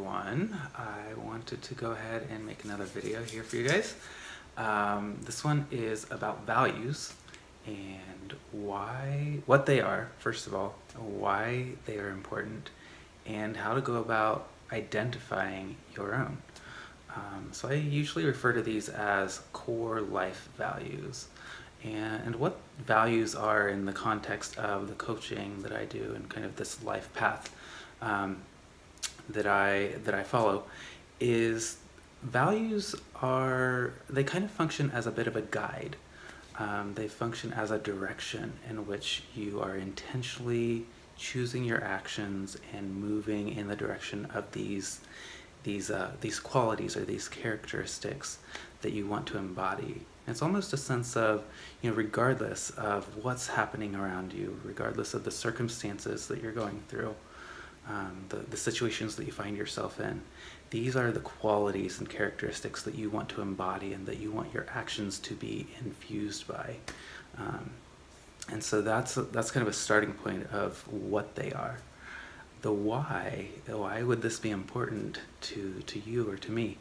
everyone. I wanted to go ahead and make another video here for you guys. This one is about values and what they are, first of all, why they are important, and how to go about identifying your own. So I usually refer to these as core life values. And what values are in the context of the coaching that I do and kind of this life path that I follow is values they kind of function as a bit of a guide. They function as a direction in which you are intentionally choosing your actions and moving in the direction of these qualities or these characteristics that you want to embody. It's almost a sense of, regardless of what's happening around you, regardless of the circumstances that you're going through, the situations that you find yourself in, these are the qualities and characteristics that you want to embody and that you want your actions to be infused by. And so that's kind of a starting point of what they are. The why would this be important to you or to me,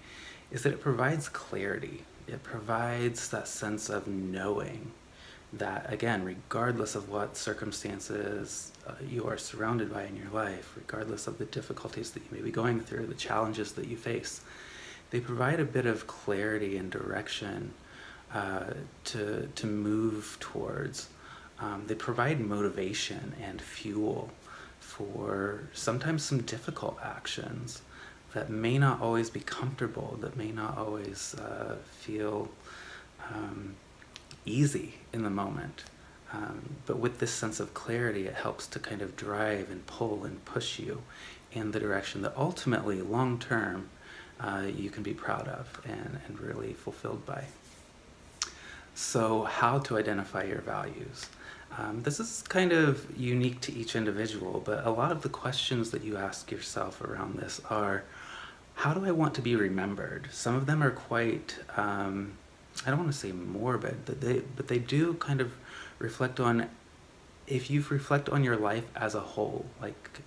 is that it provides clarity. It provides that sense of knowing that, again, regardless of what circumstances you are surrounded by in your life, regardless of the difficulties that you may be going through, the challenges that you face, they provide a bit of clarity and direction to move towards. They provide motivation and fuel for sometimes some difficult actions that may not always be comfortable, that may not always feel easy in the moment. But with this sense of clarity, it helps to kind of drive and pull and push you in the direction that ultimately, long term, you can be proud of and really fulfilled by. So how to identify your values? This is kind of unique to each individual, but a lot of the questions that you ask yourself around this are, how do I want to be remembered? Some of them are quite, I don't want to say morbid, but they do kind of reflect on, if you reflect on your life as a whole, like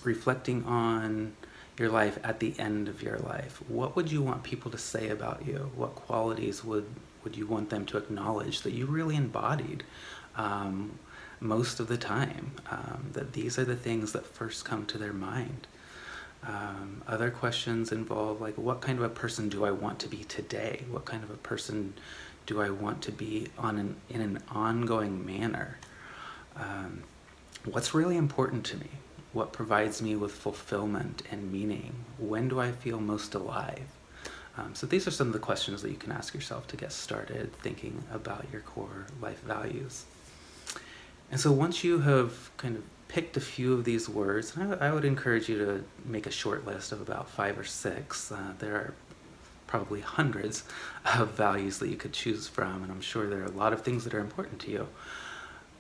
reflecting on your life at the end of your life, what would you want people to say about you? What qualities would you want them to acknowledge that you really embodied most of the time? That these are the things that first come to their mind. Other questions involve, like, what kind of a person do I want to be today? What kind of a person do I want to be in an ongoing manner? What's really important to me? What provides me with fulfillment and meaning? When do I feel most alive? So these are some of the questions that you can ask yourself to get started thinking about your core life values. And so once you have kind of picked a few of these words, and I would encourage you to make a short list of about 5 or 6. There are probably hundreds of values that you could choose from, and I'm sure there are a lot of things that are important to you.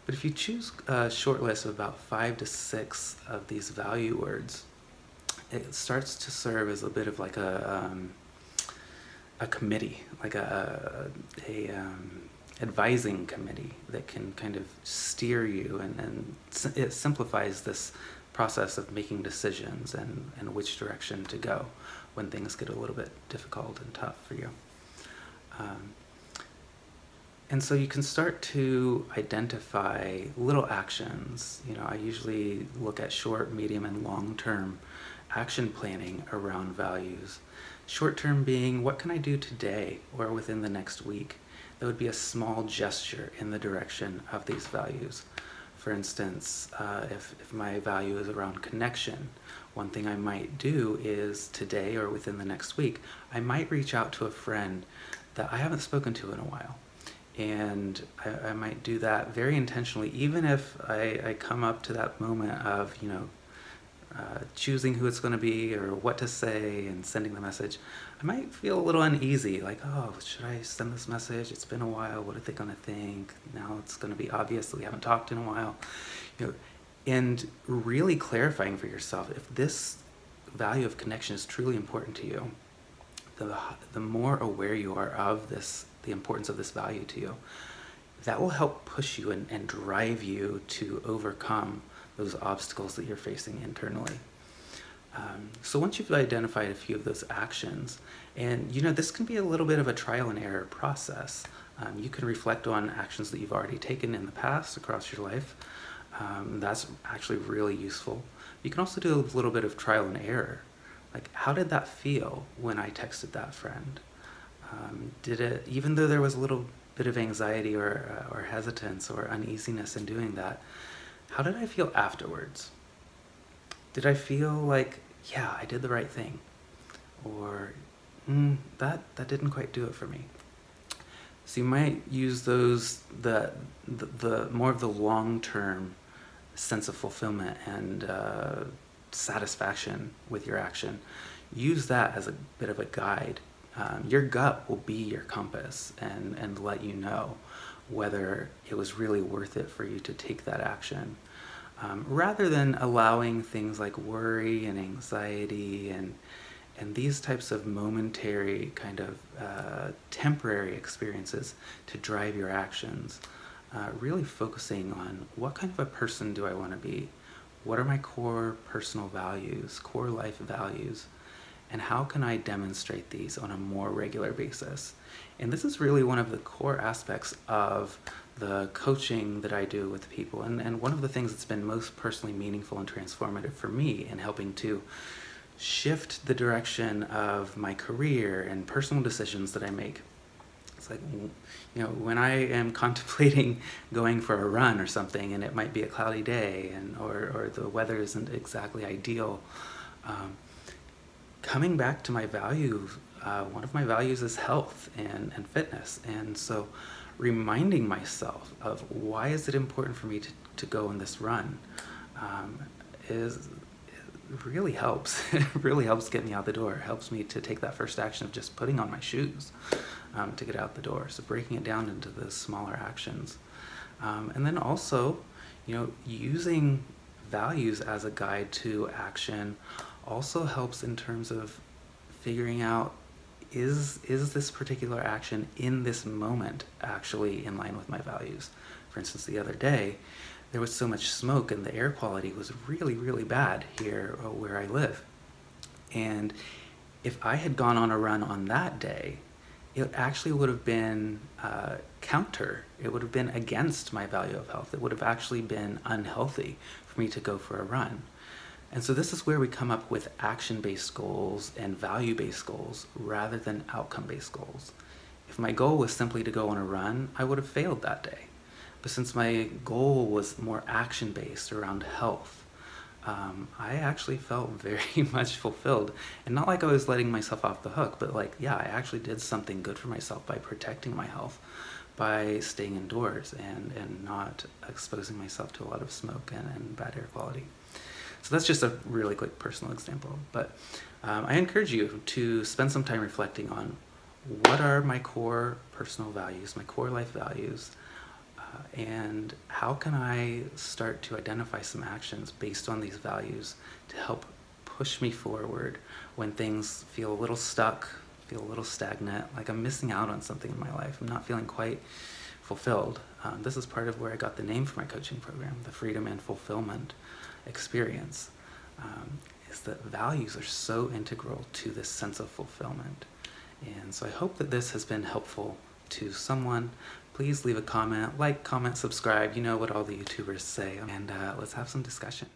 But if you choose a short list of about 5 to 6 of these value words, it starts to serve as a bit of like a committee, like a advising committee that can kind of steer you, and it simplifies this process of making decisions and which direction to go when things get a little bit difficult and tough for you. And so you can start to identify little actions. I usually look at short, medium, and long-term action planning around values. Short-term being, what can I do today or within the next week? That would be a small gesture in the direction of these values. For instance, if my value is around connection, one thing I might do is today or within the next week, I might reach out to a friend that I haven't spoken to in a while. And I might do that very intentionally, even if I come up to that moment of, choosing who it's going to be or what to say and sending the message. I might feel a little uneasy, like, oh, should I send this message? It's been a while. What are they going to think? Now it's going to be obvious that we haven't talked in a while. And really clarifying for yourself, if this value of connection is truly important to you, the more aware you are of the importance of this value to you, that will help push you and drive you to overcome those obstacles that you're facing internally. So once you've identified a few of those actions, and you know, this can be a little bit of a trial and error process. You can reflect on actions that you've already taken in the past across your life. That's actually really useful. You can also do a little bit of trial and error. Like, how did that feel when I texted that friend? Did it, even though there was a little bit of anxiety or hesitance or uneasiness in doing that, how did I feel afterwards? Did I feel like, yeah, I did the right thing? Or, that didn't quite do it for me. So you might use those, the more of the long-term sense of fulfillment and satisfaction with your action. Use that as a bit of a guide. Your gut will be your compass and let you know whether it was really worth it for you to take that action. Rather than allowing things like worry and anxiety and these types of momentary kind of temporary experiences to drive your actions, really focusing on what kind of a person do I want to be? What are my core personal values, core life values, and how can I demonstrate these on a more regular basis? And this is really one of the core aspects of the coaching that I do with people, and one of the things that's been most personally meaningful and transformative for me in helping to shift the direction of my career and personal decisions that I make. It's like, you know, when I am contemplating going for a run or something, and it might be a cloudy day, or the weather isn't exactly ideal, coming back to my values, one of my values is health and fitness. And so reminding myself of why is it important for me to go on this run really helps. It really helps get me out the door. It helps me to take that first action of just putting on my shoes to get out the door. So breaking it down into the smaller actions. And then also, you know, using values as a guide to action also helps in terms of figuring out, is this particular action in this moment actually in line with my values? For instance, the other day, there was so much smoke and the air quality was really, really bad here where I live. And if I had gone on a run on that day, it actually would have been counter. It would have been against my value of health. It would have actually been unhealthy for me to go for a run. And so this is where we come up with action-based goals and value-based goals rather than outcome-based goals. If my goal was simply to go on a run, I would have failed that day. But since my goal was more action-based around health, I actually felt very much fulfilled. And not like I was letting myself off the hook, but like, yeah, I actually did something good for myself by protecting my health, by staying indoors and not exposing myself to a lot of smoke and bad air quality. So that's just a really quick personal example. But I encourage you to spend some time reflecting on what are my core personal values, my core life values, and how can I start to identify some actions based on these values to help push me forward when things feel a little stuck, feel a little stagnant, like I'm missing out on something in my life. I'm not feeling quite fulfilled. This is part of where I got the name for my coaching program, the Freedom and Fulfillment Experience, is that values are so integral to this sense of fulfillment. And so I hope that this has been helpful to someone. Please leave a comment, like, comment, subscribe. You know what all the YouTubers say. And let's have some discussion.